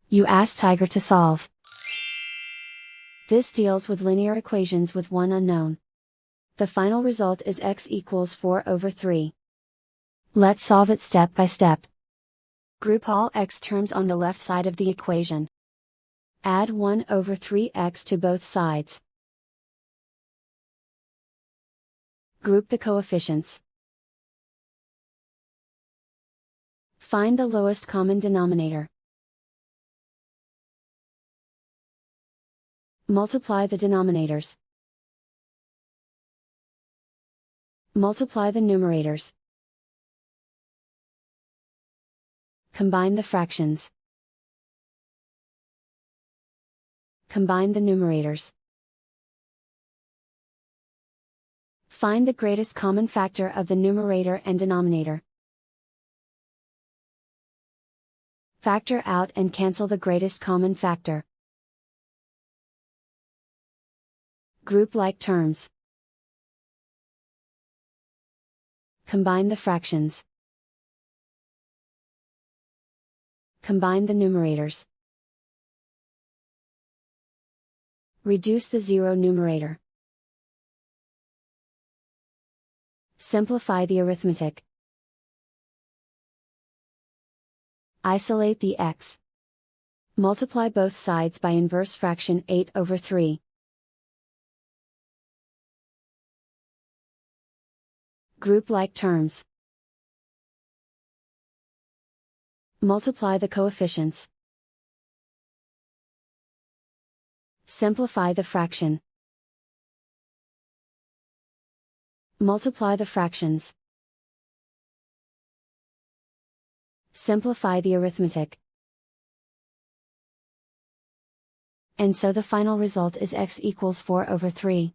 You ask Tiger to solve. This deals with linear equations with one unknown. The final result is x equals 4/3. Let's solve it step by step. Group all x terms on the left side of the equation. Add 1/3x to both sides. Group the coefficients. Find the lowest common denominator. Multiply the denominators. Multiply the numerators. Combine the fractions. Combine the numerators. Find the greatest common factor of the numerator and denominator. Factor out and cancel the greatest common factor. Group like terms. Combine the fractions. Combine the numerators. Reduce the zero numerator. Simplify the arithmetic. Isolate the x. Multiply both sides by inverse fraction 8/3. Group like terms. Multiply the coefficients. Simplify the fraction. Multiply the fractions. Simplify the arithmetic. And so the final result is x equals 4/3.